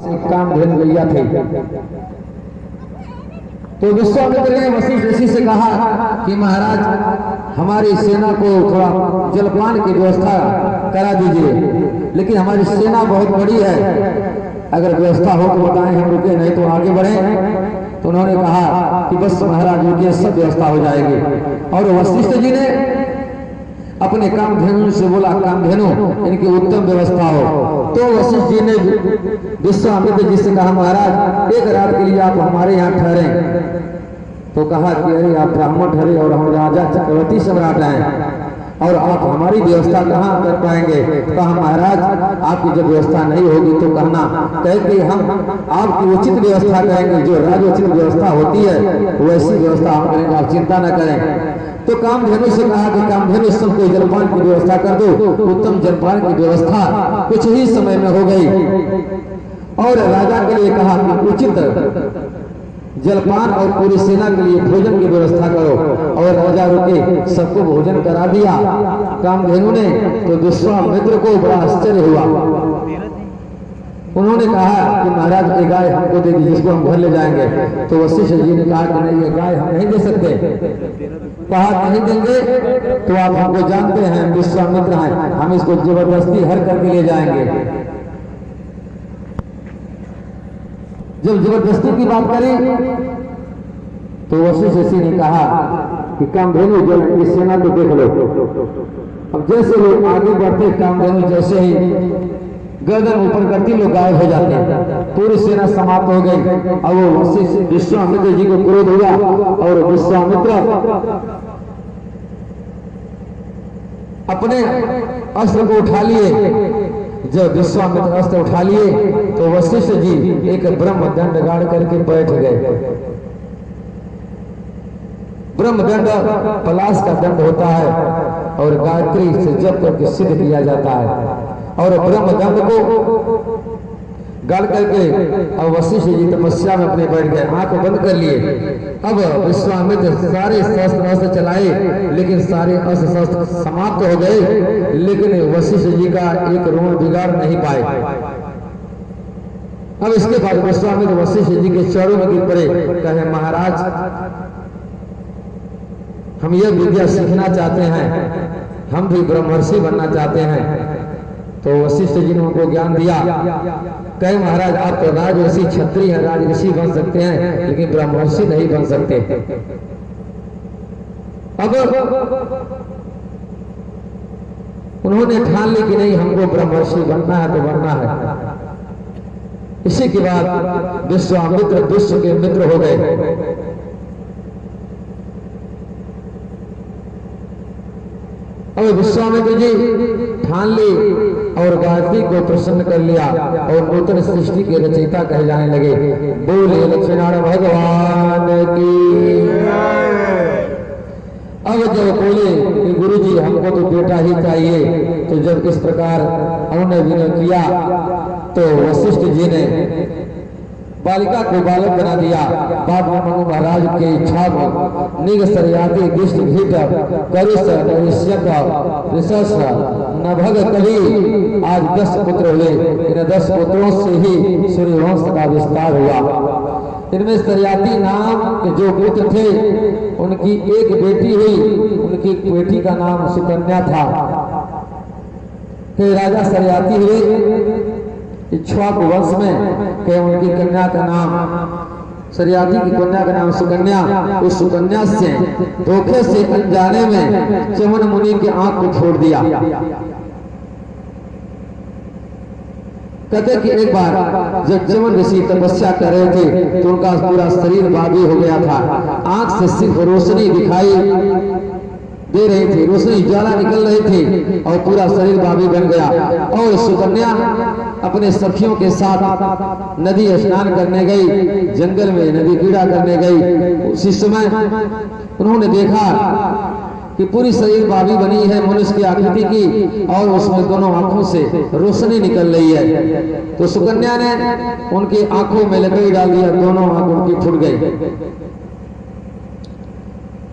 कामधेनु गैया थी। तो विश्वामित्र ने वशिष्ठ ऋषि से कहा कि महाराज हमारी सेना को थोड़ा जलपान की व्यवस्था करा दीजिए, लेकिन हमारी सेना बहुत बड़ी है, अगर व्यवस्था हो तो बताएं, हम रुके, नहीं तो आगे बढ़े। तो उन्होंने कहा कि बस महाराज रुकिए, सब व्यवस्था हो जाएगी। और वशिष्ठ जी ने अपने कामधेनु से बोला, कामधेनु इनकी उत्तम व्यवस्था हो। तो वशिष्ठ जी ने विश्वामित्र जी से कहा, महाराज एक रात के लिए आप हमारे यहाँ ठहरे। तो कहा कि अरे आप ब्राह्मण ठहरे और हम राजा चक्रवर्ती सम्राट हैं और आप हमारी व्यवस्था कहाँ कर पाएंगे। कहा महाराज आपकी जब व्यवस्था नहीं होगी तो कहना, कहे कि हम आपकी उचित व्यवस्था करेंगे, जो राजोचित व्यवस्था होती है वैसी व्यवस्था हम करेंगे, आप चिंता न करें। तो कामधेनु से कहा कि कामधेनु सबको जलपान की व्यवस्था कर दो। उत्तम जलपान की व्यवस्था कुछ ही समय में हो गई और राजा के लिए कहा कि उचित जलपान और पूरी सेना के लिए भोजन की व्यवस्था करो। और राजा रुके, सबको भोजन करा दिया कामधेनु ने। तो विश्वामित्र को बड़ा आश्चर्य हुआ। उन्होंने कहा कि महाराज ये गाय हमको दे दीजिए, जिसको हम घर ले जाएंगे। तो वशिष्ठ जी ने कहा कि नहीं, ये गाय हम नहीं दे सकते। कहा नहीं देंगे तो आप हमको जानते हैं, विश्वामित्र हैं, हम इसको जबरदस्ती हर करके ले जाएंगे। जब जबरदस्ती की बात करें तो वशिष्ठ ऋषि ने कहा कि कामधेनु जल की सेना को देख लो। अब जैसे लोग आगे बढ़ते, कामधेनु जैसे ही गर्दन ऊपर करती लोग गायब हो जाते हैं, पूरी सेना समाप्त हो गई। अब वो वशिष्ठ विश्वामित्र जी को क्रोध हुआ और विश्वामित्र अपने अस्त्र को उठा लिए। जब विश्वामित्र अस्त्र उठा लिए तो वशिष्ठ जी एक ब्रह्मदंड गाड़ करके बैठ गए। ब्रह्मदंड पलाश का दंड होता है और गायत्री से जप करके सिद्ध किया जाता है। और ब्रह्मदंड को गाड़ करके अब वशिष्ठ जी तपस्या में अपने बैठ गए, आंख बंद कर लिए। अब विश्वामित्र सारे शस्त्र चलाए, लेकिन सारे अस्त्र शस्त्र समाप्त हो गए, लेकिन वशिष्ठ जी का एक रोम बिगाड़ नहीं पाए। अब इसके बाद विश्वामित्र वशिष्ठ जी के चरणों में गिर पड़े, कहे महाराज हम यह विद्या सीखना चाहते हैं, हम भी ब्रह्मर्षि बनना चाहते हैं। तो वशिष्ठ जी ने उनको ज्ञान दिया, कहे महाराज आप तो राजऋषि क्षत्रिय हैं, राजऋषि बन सकते हैं, लेकिन ब्रह्मर्षि नहीं बन सकते। अब उन्होंने ठान ली कि नहीं, हमको ब्रह्मर्षि बनना है तो बनना है। इसी के बाद विश्वामित्र विश्व के मित्र हो गए। अब विश्वामित्र जी ठान ली और गायत्री को प्रसन्न कर लिया और नूतन सृष्टि के रचयिता कहे जाने लगे। बोले लक्ष्मीनारायण भगवान की। अब जब बोले कि गुरु जी हमको तो बेटा ही चाहिए, तो जब इस प्रकार उन्होंने विनय किया तो वशिष्ठ जी ने बालिका को बालक बना दिया। बाद में मनु महाराज के इच्छा में निग सरयाती दिष्ट घीट करुष नरिष्यक ऋषस नभग कवि आज 10 पुत्र हुए। इन 10 पुत्रों से ही सूर्यवंश का विस्तार हुआ। इनमें सरयाती नाम के जो पुत्र थे उनकी एक बेटी हुई, उनकी बेटी का नाम सुकन्या था। फिर राजा सरयाती हुए इक्ष्वाकु वंश में, कि उनकी कन्या का नाम सरयाती की कन्या का नाम सुकन्या। उस सुकन्या से धोखे से अनजाने में च्यवन मुनि की आंख को छोड़ दिया। कहते कि एक बार जब च्यवन ऋषि तपस्या कर रहे थे तो उनका पूरा शरीर बादी हो गया था, आंख से सिर्फ रोशनी दिखाई दे रही थी, रोशनी ज्वाला निकल रही थी और पूरा शरीर बाबी बन गया। और सुकन्या अपने सखियों के साथ नदी स्नान करने गई, जंगल में नदी क्रीड़ा करने गई। उसी समय उन्होंने देखा कि पूरी शरीर बाबी बनी है मनुष्य की आकृति की और उसमें दोनों आंखों से रोशनी निकल रही है। तो सुकन्या ने उनकी आंखों में लकड़ी डाल दिया, दोनों आंख उनकी फूट गई।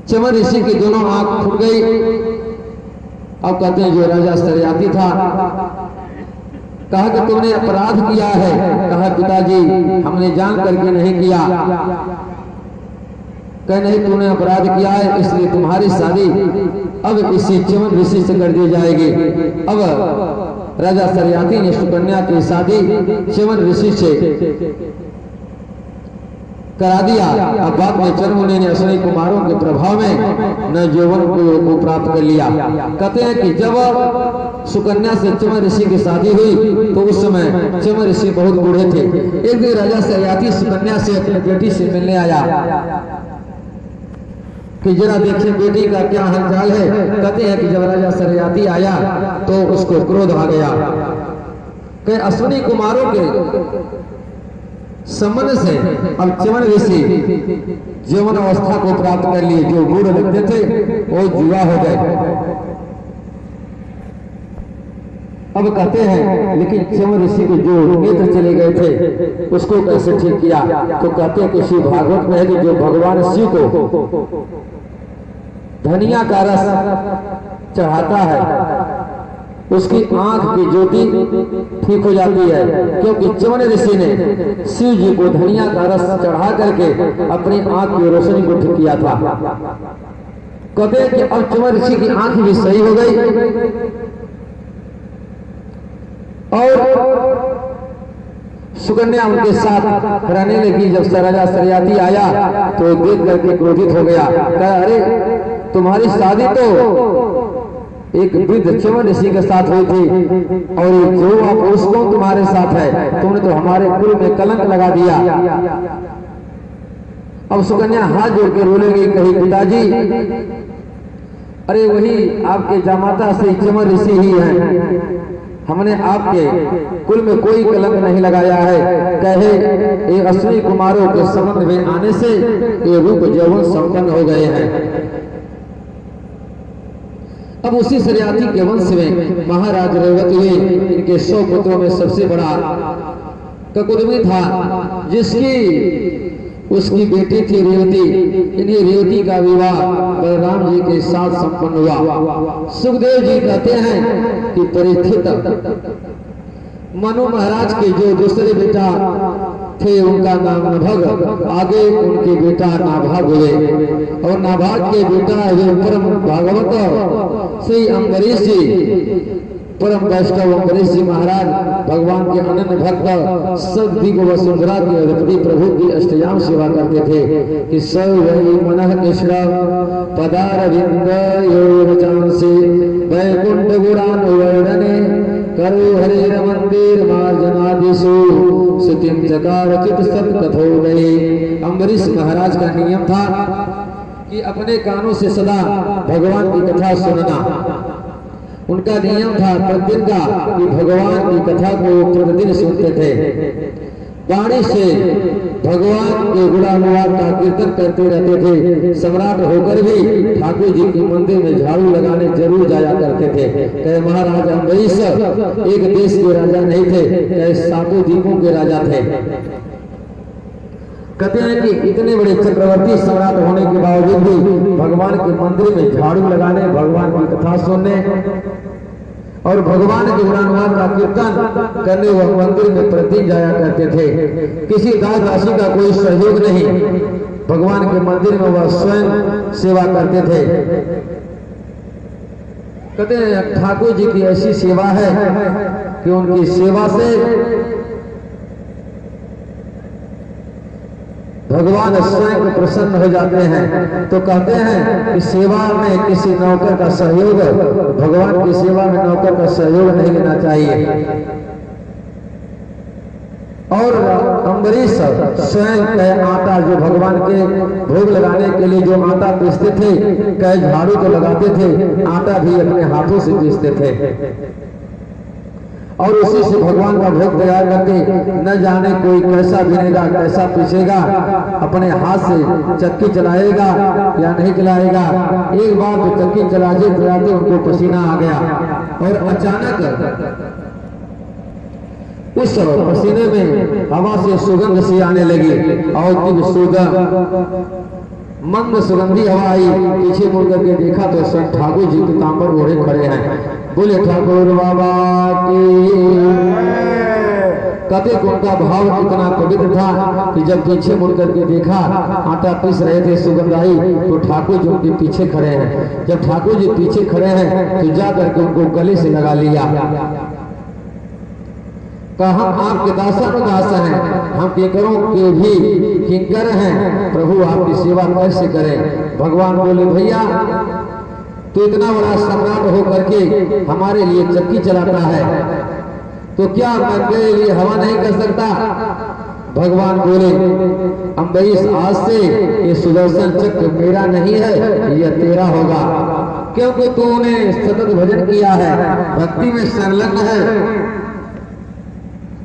च्यवन ऋषि की दोनों आंख फूट गई। अब कहते हैं जो राजा सरयाती था कहा कि तुमने अपराध किया है। कहा पिताजी हमने जान करके नहीं किया। कह नहीं तुमने अपराध किया है इसलिए तुम्हारी शादी अब इसी च्यवन ऋषि से कर दी जाएगी। अब राजा सरियाती ने सुकन्या की शादी च्यवन ऋषि से करा दिया। अब बाद में चरमुनि ने अश्विनी कुमारों के प्रभाव में न यौवन को प्राप्त कर लिया। कहते हैं कि जब सुकन्या से च्यवन ऋषि की शादी हुई तो उस समय च्यवन ऋषि बहुत बूढ़े थे। एक दिन राजा सरियाती सुकन्या से अपनी बेटी से मिलने आया कि जरा देखिए बेटी का क्या हालचाल है। कहते हैं कि जब राजा सरियाती आया तो उसको क्रोध आ गया कि अश्विनी कुमारों के संबंध से अब च्यवन ऋषि यौवन अवस्था को प्राप्त कर लिए। जो बूढ़ लगते थे वो जुआ हो गए। अब कहते हैं लेकिन च्यवन ऋषि के जो नेत्र चले गए थे उसको कैसे ठीक किया। तो कहते हैं कि शिव भागवत में है कि जो भगवान शिव को धनिया का रस चढ़ाता है उसकी आंख की ज्योति ठीक हो जाती है। क्योंकि च्यवन ऋषि ने शिव जी को धनिया का रस चढ़ा करके अपनी आंख की रोशनी को ठीक किया था। कहते हैं कि अब च्यवन ऋषि की आंख भी सही हो गई और सुकन्या उनके साथ रहने लगी। जब राजा सरियाती आया तो देख करके क्रोधित हो गया। कहा अरे तुम्हारी शादी तो एक वृद्ध च्यवन ऋषि के साथ हुई थी और जो पुरुष कौन तुम्हारे साथ है। तुमने तो हमारे कुल में कलंक लगा दिया। अब सुकन्या हाथ जोड़ के रोने लगी। कही पिताजी अरे वही आपके जामाता से च्यवन ऋषि ही हैं। हमने आपके कुल में कोई कलंक नहीं लगाया है। कहे ये अश्विनी कुमारों के संबंध में आने से ये रूप यौवन संपन्न हो गए हैं। अब उसी सरियाती के वंश में महाराज रेवती हुए। इनके 100 पुत्रों में सबसे बड़ा ककुदमी था जिसकी उसकी बेटी थी रेवती। इन्हीं रेवती का विवाह बलराम जी के साथ संपन्न हुआ। सुखदेव जी कहते हैं कि परीक्षित मनु महाराज के जो दूसरे बेटा थे उनका नाम नभग। आगे उनके बेटा नाभाग हुए और नाभाग के बेटा हुए परम भागवत श्री अम्बरीश जी। परम वैष्णव अम्बरीश जी महाराज भगवान के अनन्य भक्त सब दिग वसुंधरा के अधिपति प्रभु की अष्टयाम सेवा करते थे कि सब वही मनः कृष्ण पदारविंद योगचांसी वैकुंठ गुणानुवर्णने करो हरे मंदिर मार्जनादिशु सुतिम चकार चित सब कथो गए। अम्बरीश महाराज का नियम था कि अपने कानों से सदा भगवान की कथा सुनना। उनका नियम था प्रतिदिन का कि भगवान की कथा को प्रतिदिन सुनते थे। वाणी से भगवान के गुणानुवाद का कीर्तन करते रहते थे। सम्राट होकर भी ठाकुर जी के मंदिर में झाड़ू लगाने जरूर जाया करते थे। कहे महाराज अम्बरीश एक देश के राजा नहीं थे, कहे 7 द्वीपों के राजा थे। कहते हैं कि इतने बड़े चक्रवर्ती सम्राट होने के बावजूद भी भगवान के मंदिर में झाड़ू लगाने, भगवान की कथा सुनने और भगवान के गुणानुवाद का कीर्तन करने वह मंदिर में प्रतिदिन जाया करते थे। किसी दास दासी का कोई सहयोग नहीं। भगवान के मंदिर में वह स्वयं सेवा करते थे। कहते हैं ठाकुर जी की ऐसी सेवा है कि उनकी सेवा से भगवान स्वयं प्रसन्न हो जाते हैं। तो कहते हैं कि सेवा में किसी नौकर का सहयोग, भगवान की सेवा में नौकर का सहयोग नहीं लेना चाहिए। और अम्बरीश स्वयं आटा जो भगवान के भोग लगाने के लिए जो आटा पीसते थे, कई झाड़ू तो लगाते थे, आटा भी अपने हाथों से पीसते थे और उसी से भगवान का भोग तैयार करके न जाने कोई कैसा बिनेगा, कैसा पीसेगा, अपने हाथ से चक्की चलाएगा या नहीं चलाएगा। एक बार तो चक्की चलाते चलाते उनको पसीना आ गया और अचानक उस पसीने में हवा से सुगंध सी आने लगी और सुगंध मंद सुगंधी हवा आई। पीछे मुड़ करके देखा तो सब ठाकुर जी पीताम्बर ओढ़े खड़े हैं। बोले ठाकुर बाबा की। कहते उनका भाव इतना पवित्र था कि जब पीछे मुड़ करके देखा, आटा पीस रहे थे सुगंध आई, तो ठाकुर जी उनके पीछे खड़े हैं। जब ठाकुर जी पीछे खड़े हैं तो जा करके उनको गले से लगा लिया। कहा हम आपके दासन दास हैं, हम किंकरों के भी किंकर हैं, प्रभु आपकी सेवा कैसे करें। भगवान बोले भैया तो इतना बड़ा सम्राट हो करके हमारे लिए चक्की चलाता है, तो क्या मैं तेरे लिए हवा नहीं कर सकता। भगवान बोले अम्बरीश आज से ये सुदर्शन चक्र मेरा नहीं है, यह तेरा होगा, क्योंकि तूने सतत भजन किया है, भक्ति में संलग्न है।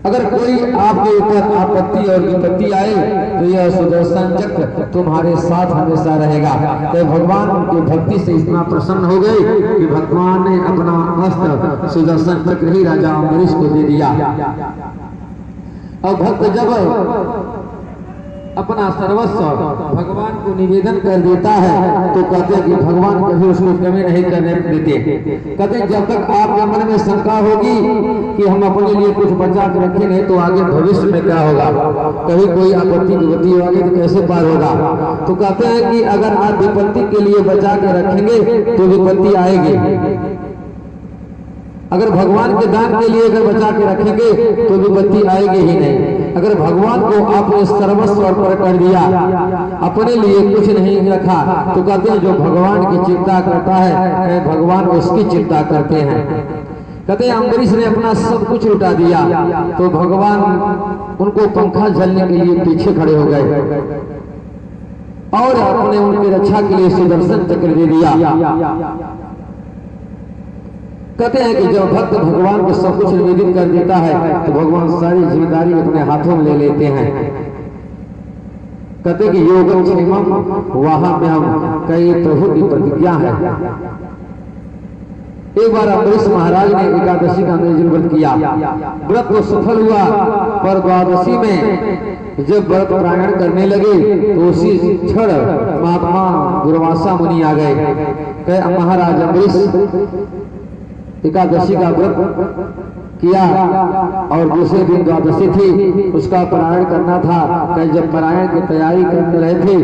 अगर कोई आपके ऊपर आपत्ति और विपत्ति आए तो यह सुदर्शन चक्र तुम्हारे साथ हमेशा रहेगा। तो भगवान की भक्ति से इतना प्रसन्न हो गए कि भगवान ने अपना अस्त्र सुदर्शन चक्र ही राजा अम्बरीश को दे दिया। और भक्त जब अपना सर्वस्व भगवान को निवेदन कर देता है तो कहते हैं कि भगवान कभी उसको कमी नहीं करने देते। कहते हैं जब तक आपके मन में शंका होगी कि हम अपने लिए कुछ बचा के रखें नहीं तो आगे भविष्य में क्या होगा, कभी कोई आपत्ति विपत्ति होगी तो कैसे पार होगा। तो कहते हैं कि अगर आप विपत्ति के लिए बचा के रखेंगे तो विपत्ति आएगी, अगर भगवान के दान के लिए अगर बचा के रखेंगे तो विपत्ति आएगी ही नहीं। अगर भगवान को आपने सर्वस्व अर्पण कर दिया, अपने लिए कुछ नहीं रखा, तो कहते हैं जो भगवान की चिंता करता है भगवान उसकी चिंता करते हैं। कहते हैं अम्बरीश ने अपना सब कुछ लुटा दिया तो भगवान उनको पंखा झलने के लिए पीछे खड़े हो गए और अपने उनकी रक्षा के लिए सुदर्शन चक्र दे दिया। कहते हैं कि जब भक्त भगवान को सब कुछ निवेदित कर देता है तो भगवान सारी जिम्मेदारी अपने हाथों में ले लेते हैं। कहते कि योगम क्षेमम वहां में हम कई प्रभु की प्रतिज्ञा है। एक बार अम्बरीश महाराज ने एकादशी का निर्जल व्रत किया, व्रत तो सफल हुआ, पर द्वादशी में जब व्रत प्रायण करने लगे तो उसी क्षण महात्मा दुर्वासा मुनि आ गए। कहे महाराज अम्बरीश एकादशी का व्रत किया और दूसरे दिन द्वादशी थी, उसका पारायण करना था। कल जब पारायण की तैयारी कर रहे थे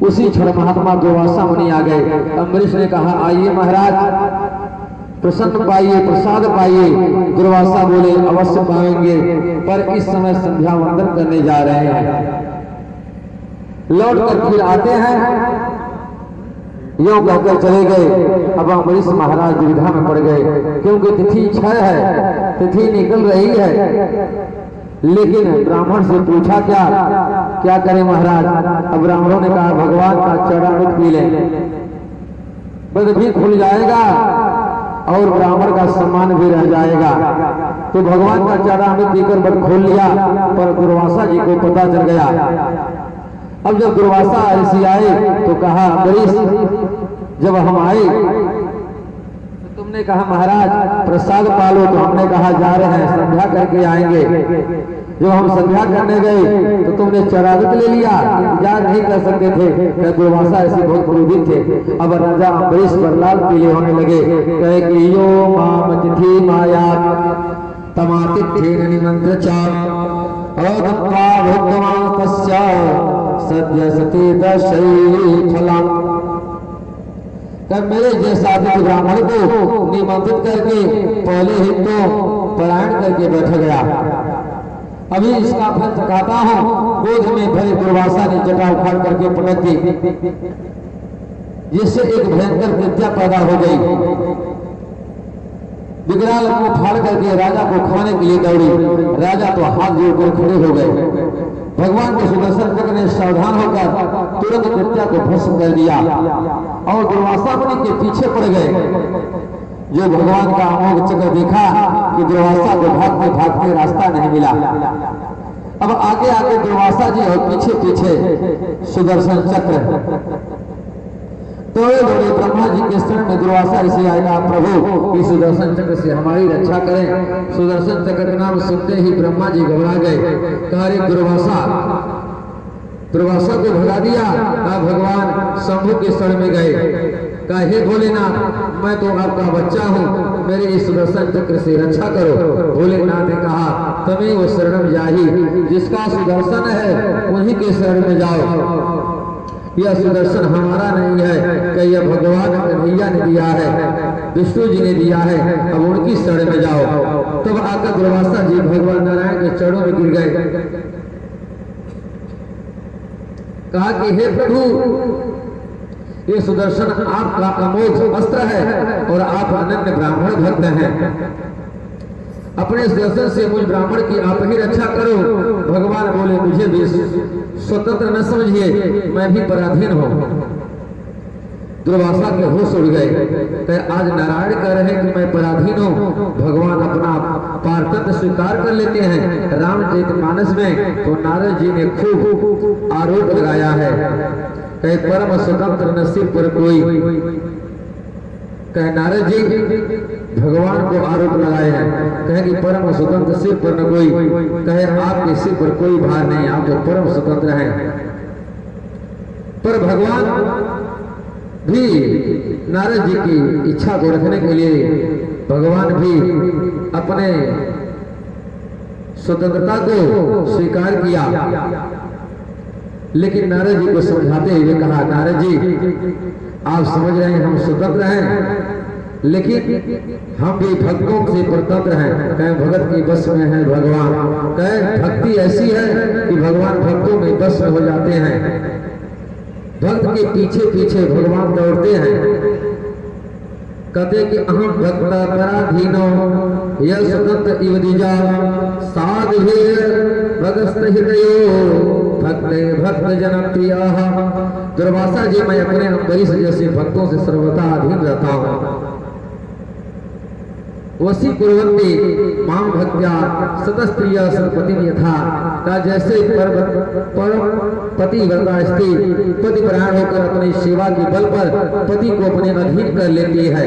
उसी क्षण महात्मा दुर्वासा मुनि आ गए। अम्बरीश ने कहा आइए महाराज प्रसन्न पाइए, प्रसाद पाइए। दुर्वासा बोले अवश्य पाएंगे, पर इस समय संध्या वंदन करने जा रहे हैं, लौट कर फिर आते हैं। यूं कहकर चले गए। अब अम्बरीश महाराज दुविधा में पड़ गए, क्योंकि तिथि क्षय है, तिथि निकल रही है। लेकिन ब्राह्मण से पूछा क्या करें महाराज। अब ब्राह्मणों ने कहा भगवान का चरणामृत पी लें, बद भी खुल जाएगा और ब्राह्मण का सम्मान भी रह जाएगा। तो भगवान का चरणामृत पीकर बद खोल लिया, पर दुर्वासा जी को पता चल गया। अब जब दुर्वासा ऋषि आए तो कहा अम्बरीश जब हम आए तो तुमने कहा महाराज प्रसाद पालो, तो हमने कहा जा रहे हैं संध्या करके आएंगे। जब हम संध्या करने गए तो तुमने चरणामृत ले लिया, इंतजार नहीं कर सकते थे। दुर्वासा ऋषि बहुत क्रोधित थे। अब राजा अम्बरीश पर लाल पीले होने लगे। कहे कि यो माम तिथि माया तमातिथ्येन निमंत्र चा अदत्वा भोक्तवान् तस्या सद्य सती दशई फला। मेरे जैसा ब्राह्मण को निमंत्रित करके पहले ही तो पारायण करके बैठ गया, अभी इसका फल चखाता हूं। क्रोध में भरे दुर्वासा ने जटा उखाड़ करके पटक दी, जिससे एक भयंकर विद्या पैदा हो गई। विकराल को फाड़ करके राजा को खाने के लिए दौड़ी। राजा तो हाथ जोड़कर खड़े हो गए। भगवान के सुदर्शन चक्र ने सावधान होकर तुरंत कृत्या को भस्म कर दिया और दुर्वासा मुनि के पीछे पड़ गए। जो भगवान का अमोघ चक्र देखा कि दुर्वासा को भागते भागते रास्ता नहीं मिला। अब आगे आगे दुर्वासा जी और पीछे पीछे सुदर्शन चक्र। तो ब्रह्मा जी के शरण में दुर्वासा ऋषि आएगा, प्रभु इस सुदर्शन चक्र से हमारी रक्षा करें। सुदर्शन चक्र का नाम सुनते ही ब्रह्मा जी घबरा गए। कहा दुर्वासा को भगा दिया। भगवान शंभु के शरण में गए। कहा हे भोलेनाथ मैं तो आपका बच्चा हूँ, मेरे इस सुदर्शन चक्र से रक्षा करो। भोलेनाथ ने कहा तुम्हें वो शरण जाही, जिसका सुदर्शन है उन्हीं के शरण में जाओ। यह सुदर्शन हमारा नहीं है कि यह भगवान कन्हैया ने दिया है, विष्णु जी ने दिया है, अब उनकी शरण में जाओ। तब आकर दुर्वासा जी भगवान नारायण के चरणों में गिर गए। कहा कि हे प्रभु ये सुदर्शन आपका अमोघ अस्त्र है और आप अनन्य ब्राह्मण भक्त हैं, अपने सुदर्शन से मुझ ब्राह्मण की आप ही रक्षा करो। भगवान बोले मुझे भी स्वतंत्र न समझिए, मैं भी पराधीन हूं। दुर्वासा के होश उड़ गए, तो आज नारायण कह रहे हैं कि मैं पराधीन हूँ, भगवान अपना पारतंत्र स्वीकार कर लेते हैं। रामचरितमानस में तो नारद जी ने खूब आरोप लगाया है, कहे परम स्वतंत्र न सिर पर कोई। कहे नारद जी भगवान को आरोप लगाए हैं, कहे कि परम स्वतंत्र सिर पर न कोई। कहे आपके सिर पर कोई भार नहीं, आप तो परम स्वतंत्र हैं। पर भगवान भी नारद जी की इच्छा को रखने के लिए भगवान भी अपने स्वतंत्रता को स्वीकार किया, लेकिन नारद जी को समझाते हुए कहा नारद जी आप समझ रहे हैं हम स्वतंत्र हैं, लेकिन हम भी भक्तों से स्वतंत्र हैं। कहे भगत की बस में है भगवान, कहे भक्ति ऐसी है कि भगवान भक्तों में बस में हो जाते हैं, भक्त के पीछे पीछे भगवान दौड़ते हैं। कहते कि अहम भक्त पराधीनो यह स्वतंत्र इव द्विजा साध भगस्त हृदयो भक्ते भक्त जन प्रिया। दुर्वासा जी मैं अपने अम्बरीश जैसे भक्तों से सर्वथा अधीन रहता हूँ। वसी कुर्वन्ति माम भक्त्या सतस्त्रिय सरपति यथा, का जैसे पति व्रता स्त्री पति परायण होकर अपनी सेवा के बल पर पति को अपने अधीन कर लेती है,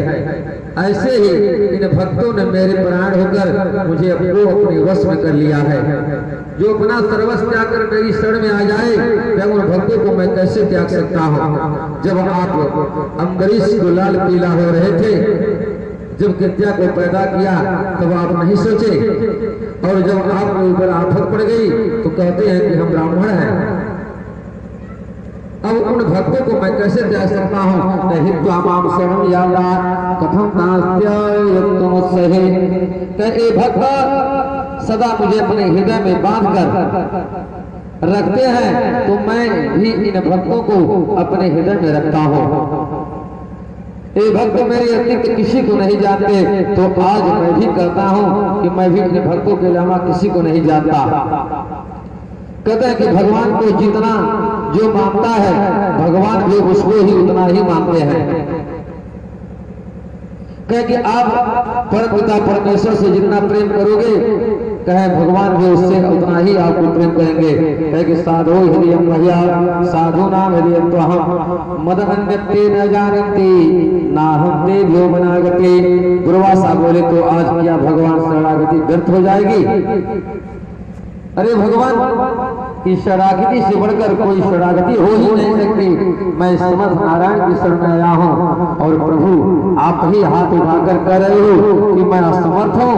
ऐसे ही इन भक्तों ने मेरे परायण होकर मुझे अपने वश में कर लिया है। जो अपना सर्वस्व त्याग कर मेरी शरण में आ जाए, मैं उन भक्तों को मैं कैसे त्याग सकता हूँ। जब आप अम्बरीश को लाल पीला हो रहे थे, जब कृत्या को पैदा किया तब आप नहीं सोचे, और जब आपके ऊपर आफत पड़ गई तो कहते हैं कि हम ब्राह्मण हैं। अब उन भक्तों को मैं कैसे त्याग सकता हूँ। भक्त सदा मुझे अपने हृदय में बांध कर रखते हैं, तो मैं भी इन भक्तों को अपने हृदय में रखता हूँ। ये भक्त मेरे अतिरिक्त किसी को नहीं जानते, तो आज मैं भी कहता हूँ कि मैं भी इन भक्तों के अलावा किसी को नहीं जानता। कहते हैं कि भगवान को जितना जो मानता है भगवान भी उसको ही उतना ही मानते हैं। कहे कि आप परमपिता परमेश्वर से जितना प्रेम करोगे, कहे भगवान भी उससे उतना ही आपको प्रेम करेंगे। कहे कि साधो हृदय भैया साधु नाम हृदय तो हम मद अन्यते न जानती ना हम ते भ्यो बनागते। दुर्वासा बोले तो आज क्या भगवान शरणागति व्यर्थ हो जाएगी। अरे भगवान की शरणागति से बढ़कर कोई शरणागति हो ही नहीं सकती। मैं समर्थ नारायण की शरण में आया हूँ, और प्रभु आप ही हाथ उठाकर कह रहे हो कि मैं असमर्थ हूँ,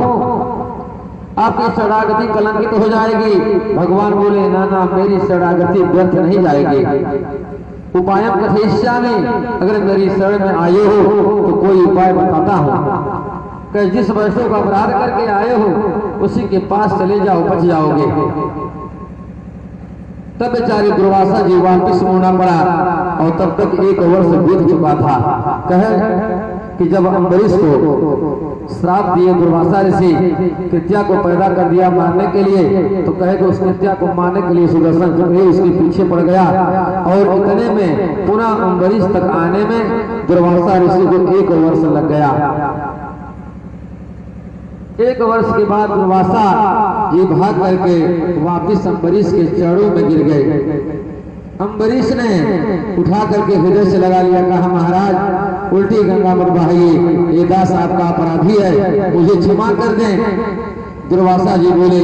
आपकी शरणागति कलंकित हो जाएगी। भगवान बोले ना ना मेरी शरणागति व्यर्थ नहीं जाएगी। उपाय कथयिष्यामि, अगर मेरी शरण में आए हो तो कोई उपाय बताता हूँ। जिस वैष्णव का अपराध करके आए हो उसी के पास चले जाओ, बच जाओगे। तब बेचारे दुर्वासा जी वापिस मुड़ना पड़ा, और तब तक 1 वर्ष बीत चुका था। कहे कि जब अम्बरीश को श्राप दिए दुर्वासा ऋषि, कृत्या को पैदा कर दिया मारने के लिए, तो कहे कि उस कृत्या को मारने के लिए सुदर्शन चक्र उसके पीछे पड़ गया, और इतने में पुनः अम्बरीश तक आने में दुर्वासा ऋषि को 1 वर्ष लग गया। 1 वर्ष के बाद दुर्वासा जी भाग करके वापिस अम्बरीश के चरणों में गिर गए। अम्बरीश ने उठा करके हृदय से लगा लिया, कहा महाराज उल्टी गंगा मत बहाइए, ये दास आपका अपराधी है, मुझे क्षमा कर दें। दुर्वासा जी बोले,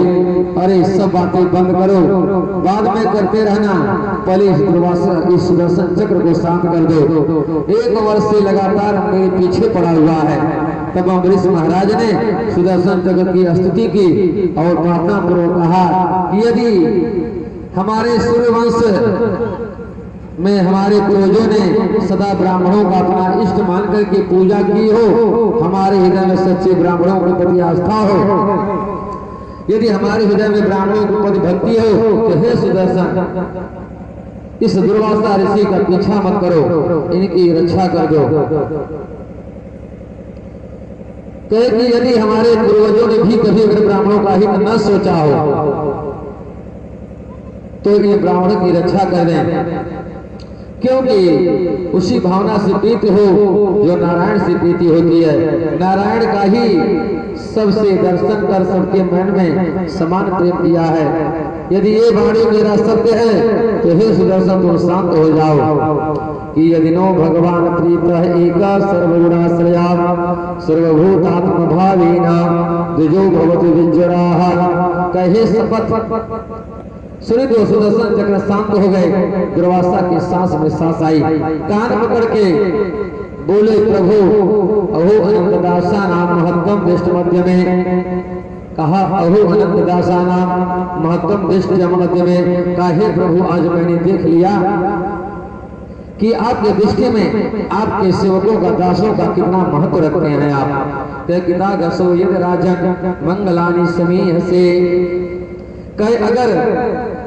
अरे सब बातें बंद करो, बाद में करते रहना, पहले इस सुदर्शन चक्र को शांत कर दो। 1 वर्ष से लगातार मेरे पीछे पड़ा हुआ है। तब अम्बरीश महाराज ने सुदर्शन चक्र की स्तुति की और प्रार्थना पूर्वक कहा कि यदि हमारे सूर्यवंश में हमारे पूर्वजों ने सदा ब्राह्मणों का अपना इष्ट मान करके पूजा की हो, हमारे हृदय में सच्चे ब्राह्मणों के प्रति आस्था हो, यदि हमारे हृदय में ब्राह्मणों के प्रति भक्ति हो, तो हे सुदर्शन इस दुर्वासा ऋषि का पीछा मत करो, इनकी रक्षा कर दो। कहे कि यदि हमारे पूर्वजों ने भी कभी अगर ब्राह्मणों का हित न सोचा हो तो ये ब्राह्मणों की रक्षा कर दें, क्योंकि उसी भावना से प्रीति हो जो नारायण से प्रीति होती है। नारायण का ही सबसे दर्शन कर सबके मन में समान प्रेम किया है। यदि ये वाणी मेरा सत्य है तो हे सुदर्शन तुम शांत हो जाओ कि यदि नो भगवान प्रीतः एका सर्वगुणाश्रया सर्वभूतात्म भावेना द्विजो भवतु विज्जराः। कहे शपथ सुनी तो सुदर्शन चक्र शांत हो गए। दुर्वासा की सांस में सांस आई, कान पकड़ के बोले, प्रभु अहो अनंत दासा नाम महत्तम दृष्ट मध्य में। कहा अहो अनंत दासा नाम महत्तम दृष्ट मध्य में। काहे प्रभु आज मैंने देख लिया कि आपके दृष्टि में आपके सेवकों का दासों का कितना महत्व रखते हैं आप। किता गसो यद राजन मंगलानी समीह से। कहे अगर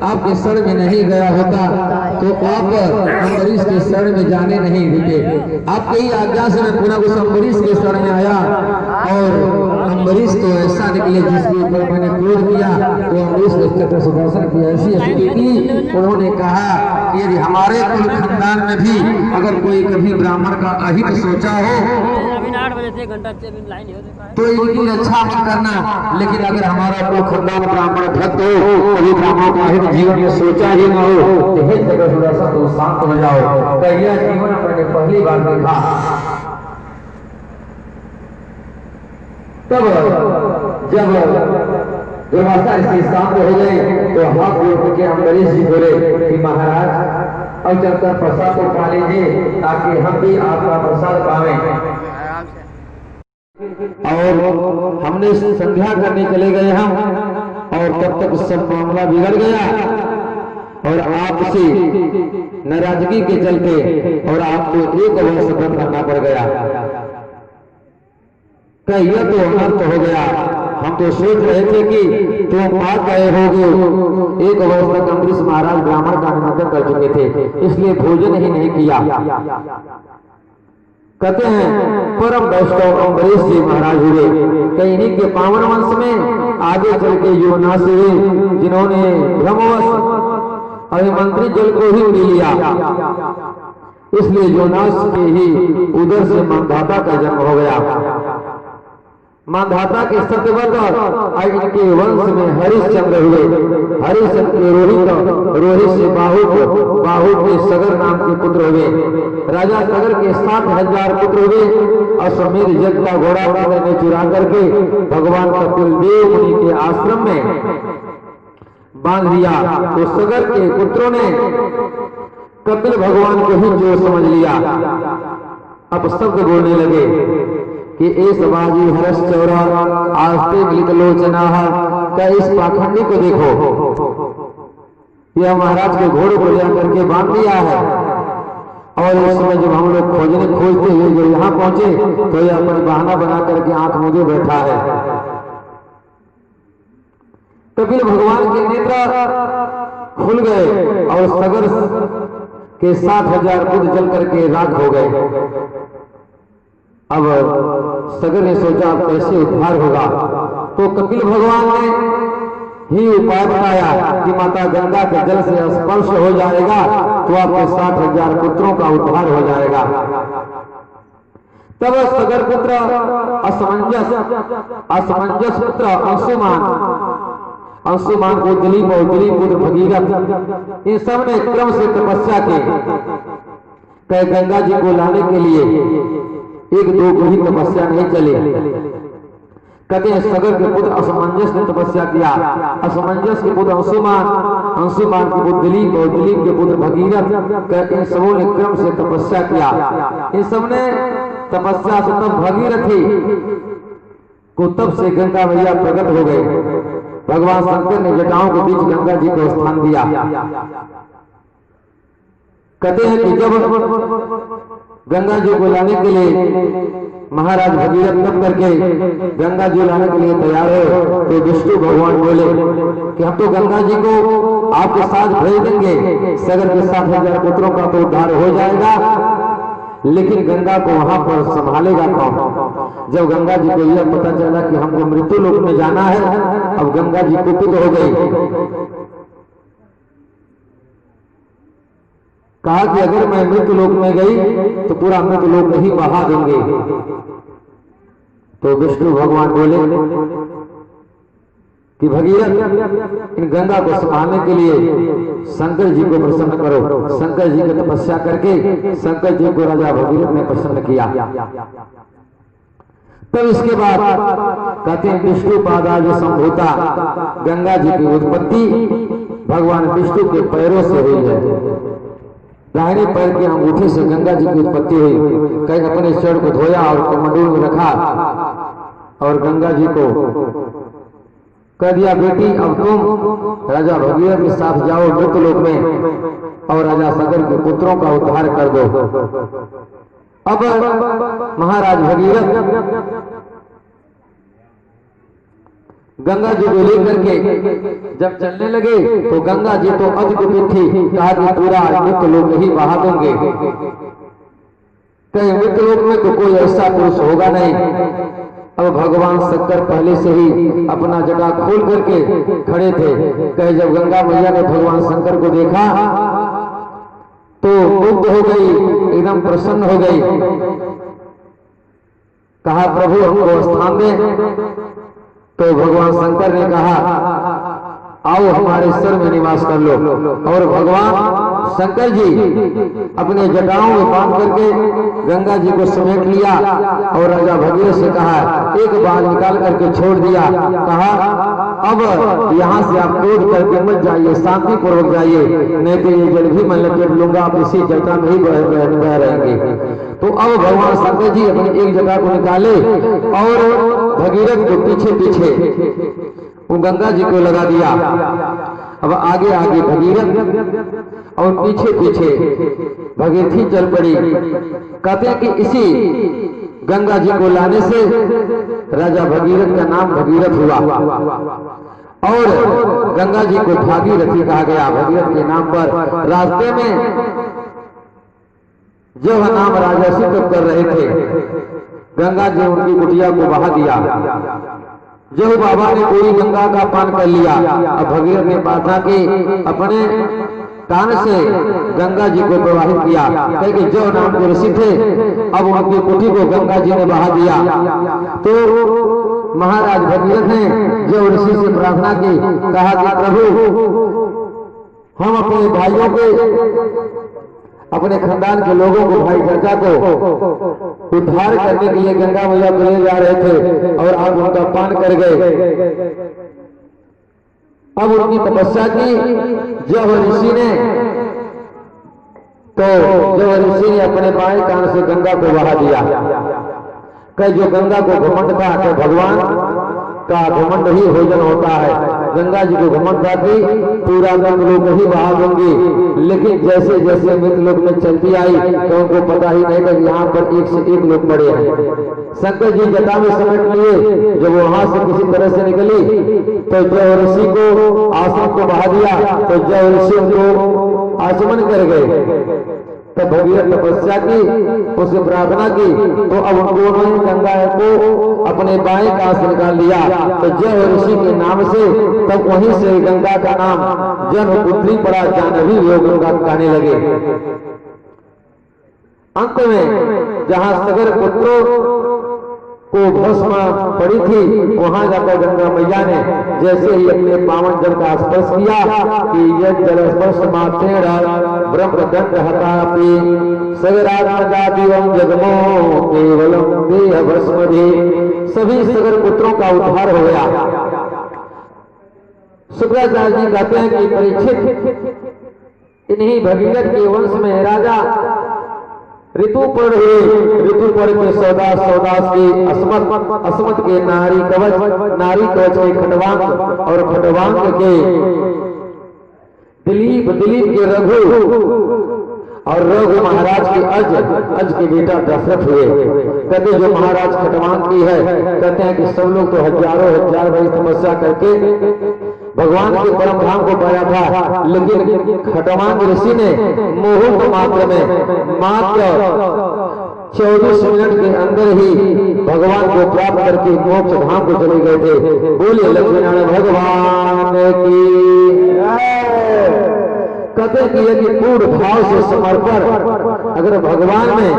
आपके शरण में नहीं गया होता तो आप अम्बरीश के शरण में जाने नहीं देते। आपके ही आज्ञा से मैं पुनः उस अम्बरीश के शरण में आया और अम्बरीश तो ऐसा निकले जिसके ऊपर मैंने क्रोध किया तो अम्बरीश ने चक्र सुदर्शन की ऐसी स्तुति की। उन्होंने कहा कि यदि हमारे कुल खानदान में भी अगर कोई कभी ब्राह्मण का अहित सोचा हो तो इनकी रक्षा मत करना, लेकिन अगर हमारा कोई खानदान ब्राह्मण भक्त हो, कभी ब्राह्मणों का हित जीवन में सोचा ही न हो, तो हे जगह सुदर्शन तुम शांत हो जाओ। तो यह जीवन मैंने पहली बार देखा। तब जब दुर्वासा ऋषि शांत हो गए तो हाथ जोड़ के अम्बरीश जी बोले कि महाराज अब चलकर प्रसाद को खा लीजिए ताकि हम भी आपका प्रसाद पावें। और हमने संध्या करने चले गए हम और तब तक सब मामला बिगड़ गया और आपसे नाराजगी के चलते और आपको 1 वर्ष बंद करना पड़ गया। यह तो अनर्थ हो गया। हम तो सोच रहे थे कि तुम पाक गए होगे। 1 वर्ष तक अम्बरीश महाराज ब्राह्मण का निमंत्रण कर चुके थे, इसलिए भोजन ही नहीं किया। कहते हैं परम वैष्णव अम्बरीश जी महाराज हुए। कई इन्हीं के पावन वंश में आगे चल के योनास हुए जिन्होंने ब्रह्मवश अभिमंत्री जल को ही पी लिया। इसलिए योनास के ही उधर से मानधाता का जन्म हो गया। मानधाता के सत्यवत इनके वंश में हरिश्चंद्र हुए। हरिश्चंद्र के रोहित से बाहु के सगर नाम के पुत्र हुए। राजा सगर के 60,000 पुत्र हुए। अश्वमेध यज्ञ का घोड़ा ने चुरा करके भगवान कपिल देव मुनि के आश्रम में बांध दिया। तो सगर के पुत्रों ने कपिल भगवान को ही जो समझ लिया। अब शब्द बोलने लगे कि ए समाजी हर्ष चौरा आस्ते मिलित लोचना। क्या इस पाखंडी को देखो, यह महाराज के घोड़े को ले करके बांध दिया है। और उस समय जब हम लोग खोजते हुए जो यहाँ पहुंचे तो यह अपनी बहाना बना करके आंख मूंदे बैठा है। कपिल भगवान के नेत्र खुल गए और सगर के 60,000 पुत्र जल करके राख हो गए। अब सगर ने सोचा अब कैसे उद्धार होगा, तो कपिल भगवान ने ही उपाय बताया कि माता गंगा के जल से स्पर्श हो जाएगा तो आपके 60,000 पुत्रों का उद्धार हो जाएगा। तब सगर पुत्र असमंजस पुत्र अंशुमान को दिलीप और दिलीप पुत्र भगीरथ, इन सब ने क्रम से तपस्या की। गंगा जी को लाने के लिए 1-2 को ही तपस्या नहीं चले। कहते हैं सगर के पुत्र असमंजस ने तपस्या किया, असमंजस के पुत्र अंशुमान, अंशुमान के पुत्र दिलीप और दिलीप के पुत्र भगीरथ, कहते हैं सबों ने क्रम से तपस्या किया। इन सबने तपस्या से तब भगीरथी को तब से गंगा मैया प्रकट हो गई। भगवान शंकर ने जटाओं के बीच गंगा जी को स्थान दिया। कहते हैं कि जब गंगा जी को लाने के लिए महाराज भगीरथ तप करके गंगा जी लाने के लिए तैयार हो तो विष्णु भगवान बोले कि हम तो गंगा जी को आपके साथ भेज देंगे, सगर के 7,000 पुत्रों का तो उद्धार हो जाएगा, लेकिन गंगा को वहां पर संभालेगा कौन? जब गंगा जी को यह पता चला कि हमको मृत्यु लोक में जाना है, अब गंगा जी कुपित हो गई। कहा कि अगर मैं मृत्यु लोक में गई तो पूरा मृत्यु लोक ही बहा देंगे। तो विष्णु भगवान बोले कि भगीरथ इन गंगा को संभालने के लिए शंकर जी को प्रसन्न करो। शंकर जी की तपस्या करके शंकर जी को राजा भगीरथ ने प्रसन्न किया। तब इसके बाद कहते हैं विष्णु पादाज संभूता, गंगा जी की उत्पत्ति भगवान विष्णु के पैरों से हुई है। दाहिने पैर के अंगूठे से गंगा जी की उत्पत्ति हुई। कहीं अपने सिर को धोया और कमंडल में रखा और गंगा जी को कह दिया, बेटी अब तुम राजा भगीरथ के साथ जाओ मृत्यु लोक में और राजा सगर के पुत्रों का उद्धार कर दो। अब महाराज भगीरथ गंगा जी को लेकर के जब चलने लगे तो गंगा जी तो अति कुपित थी। कहा कि पूरा मृत्यु लोक ही बहा देंगे। कहीं मृत्यु लोक में तो कोई ऐसा पुरुष होगा नहीं। अब भगवान शंकर पहले से ही अपना जटा खोल करके खड़े थे। कहे जब गंगा मैया ने भगवान शंकर को देखा तो मुग्ध हो गई, एकदम प्रसन्न हो गई। कहा प्रभु हमको स्थान दे। तो भगवान शंकर ने कहा आओ हमारे सिर में निवास कर लो। और भगवान शंकर जी अपने जटाओं में बांध करके गंगा जी को समेट लिया और राजा भगीरथ से कहा, एक बाल निकाल करके छोड़ दिया। कहा अब यहाँ से आप क्रोध करके मत जाइए, शांति पूर्वक जाइए, नहीं तो ये जल भी मैं लपेट लूंगा, आप इसी जटा में ही बह रहेंगे। तो अब भगवान शंकर जी अपनी एक जटा को निकाले और भगीरथ को पीछे पीछे वो गंगा जी को लगा दिया। अब आगे आगे भगीरथ और पीछे पीछे भगीरथी चल पड़ी। कहते हैं कि इसी गंगा जी को लाने से राजा भगीरथ का नाम भगीरथ हुआ और गंगा जी को भागीरथी कहा गया भगीरथ के नाम पर। रास्ते में जब नाम राजर्षि तप कर रहे थे, गंगा जी उनकी कुटिया को बहा दिया। जब बाबा ने पूरी गंगा का पान कर लिया, अब भगीरथ ने प्रार्थना की, अपने कान से गंगा जी को प्रवाहित किया। क्योंकि जो नाम के ऋषि थे अब उनकी कुटी को गंगा जी ने बहा दिया। तो महाराज भगीरथ ने जो ऋषि से प्रार्थना की, कहा कि प्रभु हम अपने भाइयों के, अपने खानदान के लोगों को, भाई चर्चा को उद्धार करने के लिए गंगा मैया को ले जा रहे थे और आप उनका पान कर गए। अब उनकी तपस्या की जब ऋषि ने, तो जब ऋषि ने अपने बाएं कान से गंगा को बहा दिया। कह जो गंगा को घमंड था, तो भगवान का घमंड ही भोजन होता है। गंगा जी को घमंड था कि पूरा मृत्यु लोक ही बहा दूंगी, लेकिन जैसे जैसे मृत्यु लोक में चलती आई तो उनको पता ही नहीं था कि यहाँ पर एक से एक लोग पड़े हैं। शंकर जी जटा में समेट लिए। जब वहां से किसी तरह से निकली तो जय ऋषि को आश्रम को बहा दिया, तो जय ऋषि उनको आचमन कर गए। तब भगीरथ तपस्या की, उसे प्रार्थना की, तो अब उन्होंने गंगा को अपने बाएं कान से निकाल लिया। तो जय ऋषि के नाम से तब वहीं से गंगा का नाम जन्मपुत्री पड़ा, जानवी योग गंगा कहने लगे। अंत में जहां सगर पुत्रों को भस्म पड़ी थी, वहां जाकर गंगा मैया ने जैसे ही अपने पावन जल का स्पर्श किया कि यह जल स्पर्श मात्रेण ब्रह्म दंड हतापि सगरात्मजादिवं जगमो केवलम देह भस्मधि सभी सगर पुत्रों का उद्धार हो गया। शुक्राचार्य जी कहते हैं कि परीक्षित इन्हीं भगीरथ के वंश में राजा ऋतुपर्ण हुए। ऋतुपर्ण के सौदास की असमत के नारी कवच के खटवांग और खटवांग के दिलीप के रघु और रघु महाराज के अज के बेटा दशरथ हुए। कहते जो महाराज खटवांग की है, कहते हैं कि सब लोग तो हजार बड़ी तपस्या करके भगवान के परम धाम को पाया था, लेकिन खटवांग ऋषि ने मुहूर्त मात्र में मात्र 24 मिनट के अंदर ही भगवान को प्राप्त करके मोक्ष धाम को चले गए थे। बोलिए लक्ष्मीनारायण भगवान की। कहते कि यदि पूर्ण भाव से समर्पण अगर भगवान में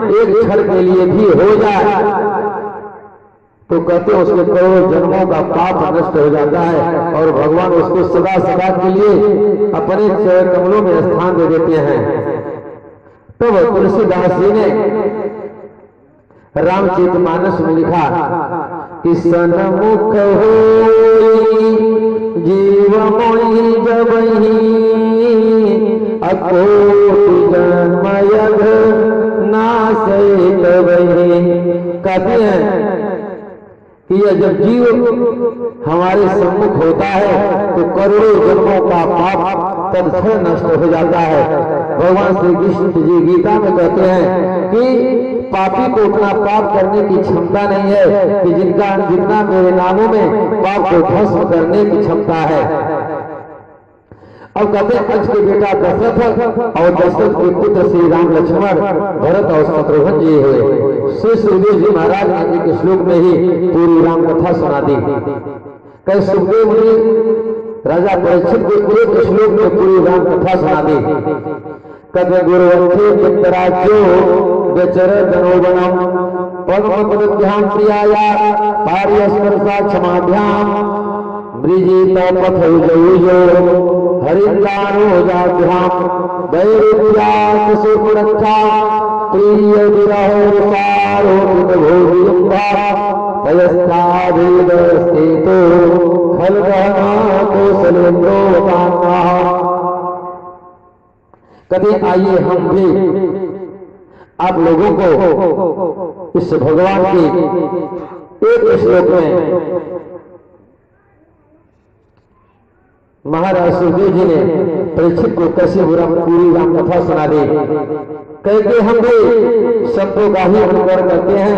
एक क्षण के लिए भी हो जाए तो कहते हैं उसके करोड़ों जन्मों का पाप नष्ट हो जाता है और भगवान उसको सदा सदा के लिए अपने चरण कमलों में स्थान दे देते हैं। तब तुलसीदास जी ने रामचरितमानस में लिखा कि सन्मुख होई जीव मोहि जबहि अकोटि जन्म यघ नासै तबहि। कहते हैं कि यह जब जीव हमारे सम्मुख होता है तो करोड़ों जन्मों का पाप तत्क्षण नष्ट हो जाता है। भगवान श्री कृष्ण जी गीता में कहते हैं कि पापी को उतना पाप करने की क्षमता नहीं है कि जितना मेरे नामों में पाप को भस्म करने की क्षमता है। अब कहते हैं अज के बेटा दशरथ और दशरथ के पुत्र श्री राम लक्ष्मण भरत और शत्रुघ्न जी हुए। श्री सुखदेव जी महाराज ने एक श्लोक में ही पूरी राम कथा सुना दी। कई सुखदेव मुनि राजा परीक्षित को एक श्लोक में पूरी राम कथा सुना दी। कहते गुरुवंशे चित्तराज्यो व्यचर धनोवनम पद्म पदभ्याम प्रियाया पार्यस्पर्शा क्षमाभ्याम ब्रिजिता पथौजौजो हरिंदानो जाभ्याम वैरुद्यात् सुपुरक्षा प्रिय विरहो सारोपित भोगियंभा तयस्तावेदस्थितो खलगहना कौशलेन्द्रो कान्हा। कभी आइए हम भी आप लोगों को इस भगवान की एक श्लोक में महाराज सुखदेव जी ने परीक्षित को कैसे पूरी राम कथा सुना दी। कहते हम भी संतों का ही अनुकरण करते हैं।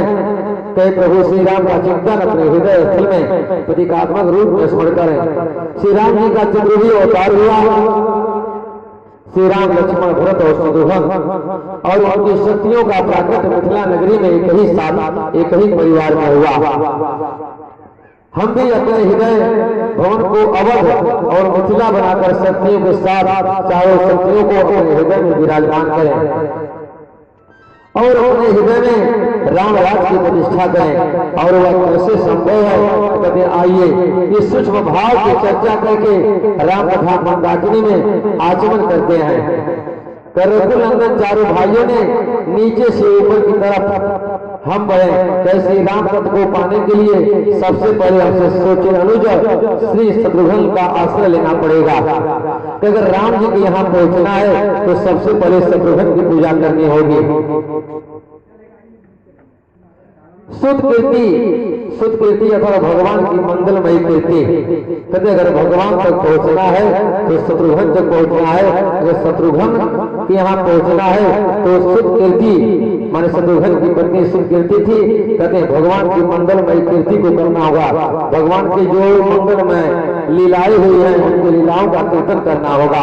कई प्रभु श्री राम का चिंतन अपने हृदय स्थल में प्रतीकात्मक रूप में स्मरण करें। श्री राम जी का चंद्र भी अवतार हुआ। श्री राम लक्ष्मण भरत और शत्रुघ्न और उनकी शक्तियों का प्राकट मिथिला नगरी में एक ही साथ एक ही परिवार में हुआ। हम भी अपने हृदय भवन को अवध और मिथिला बनाकर शक्तियों के साथ चारों शक्तियों को अपने हृदय में विराजमान करें और अपने हृदय में राम राज की प्रतिष्ठा करें। और वह कैसे संभव है? कहते आइए इस सूक्ष्म भाव की चर्चा करके राम कथा मंदाकिनी में आचमन करते हैं। रघुनंदन चारों भाइयों ने नीचे से ऊपर की तरफ हम बढ़े। कैसे राम पद को पाने के लिए सबसे पहले हमसे सोचे अनुज श्री शत्रुघ्न का आश्रय लेना पड़ेगा। कि अगर राम जी के यहाँ पहुंचना है तो सबसे पहले शत्रुघ्न की पूजा करनी होगी। सुत कीर्ति अथवा भगवान की मंगलमयी कीर्ति। कहते अगर भगवान तक पहुंचना है तो शत्रुघ्न तक पहुंचना है। अगर शत्रुघ्न के यहाँ पहुंचना है तो सुत कीर्ति माने शत्रुघ्न की पत्नी सुत कीर्ति थी। कहते भगवान की मंगलमयी कीर्ति को करना होगा। भगवान की जो मंगलमय लीलाएं हुई है उनकी लीलाओं का कीर्तन करना होगा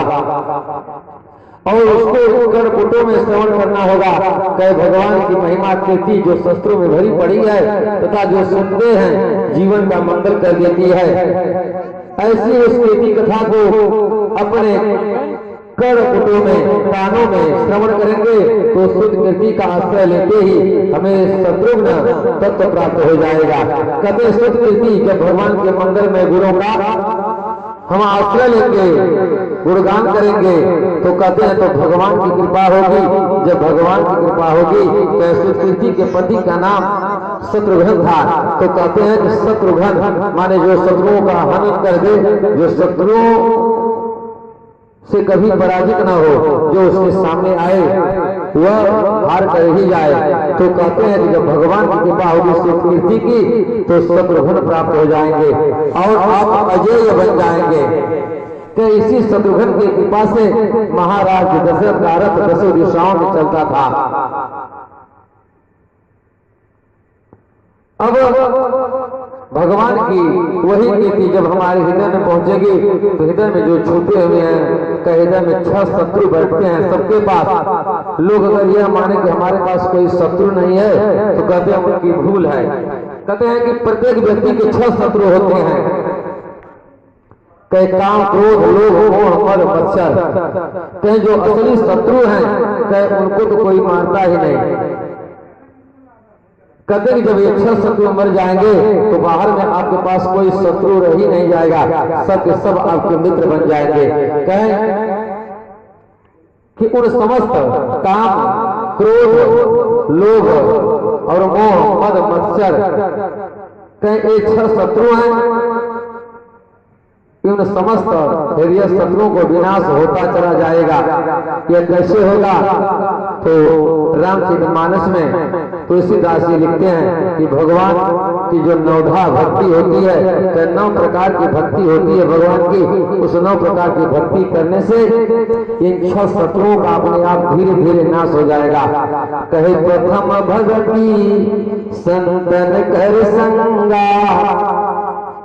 और उसको कर्णपुटों में श्रवण करना होगा। कहे भगवान की महिमा कीर्ति जो शस्त्रों में भरी पड़ी है तथा जो सुनते हैं जीवन का मंगल कर देती है। ऐसी उस कीर्ति कथा को अपने कर्णपुटों में कानों में श्रवण करेंगे तो शुद्ध कीर्ति का आश्रय लेते ही हमें शत्रुघ्न तत्व प्राप्त हो जाएगा। कहते शुद्ध कीर्ति जब भगवान के मंगल में गुणों का हम आश्रय लेंगे, गुणगान करेंगे, तो कहते हैं तो भगवान की कृपा होगी। जब भगवान की कृपा होगी तो सुकृति के पति का नाम शत्रुघ्न था, तो कहते हैं कि शत्रुघ्न माने जो शत्रुओं का हनन कर दे, जो शत्रुओं से कभी पराजित ना हो, जो उसके सामने आए वह हार कर ही जाए। तो कहते हैं कि जब भगवान की कृपा होगी सुकृति की तो शत्रुघ्न प्राप्त हो जाएंगे और आप अजय बन जाएंगे। कि इसी शत्रुघ्न की कृपा से महाराज दशरथ का रथ दसों दिशाओं में चलता था। अब भगवान की वही नीति जब हमारे हृदय में पहुंचेगी तो हृदय में जो छुपे हुए हैं, कि हृदय में 6 शत्रु बैठते हैं सबके पास। लोग अगर यह माने कि हमारे पास कोई शत्रु नहीं है तो कहते हैं उनकी भूल है। कहते हैं कि प्रत्येक व्यक्ति के 6 शत्रु होते हैं, कई काम, क्रोध, लोभ, मोह, मद, मत्सर। कहीं जो असली शत्रु हैं कहीं उनको तो कोई मानता ही नहीं। कहते हैं जब ये 6 शत्रु मर जाएंगे तो बाहर में आपके पास कोई शत्रु रह ही नहीं जाएगा, सब के सब आपके मित्र बन जाएंगे। कहें कि उन समस्त काम, क्रोध, लोभ और मोह, मद, मत्सर, कहें ये 6 शत्रु हैं, इन समस्त हृदय शत्रुओं को विनाश होता चला जाएगा। यह कैसे होगा? तो रामचरितमानस में तुलसीदास जी लिखते हैं कि भगवान की जो 9धा भक्ति होती है, तो 9 प्रकार की भक्ति होती है भगवान की। उस 9 प्रकार की भक्ति करने से इन 6 शत्रुओं का अपने आप धीरे धीरे नाश हो जाएगा। कहे प्रथम भक्ति संतन कर संगा,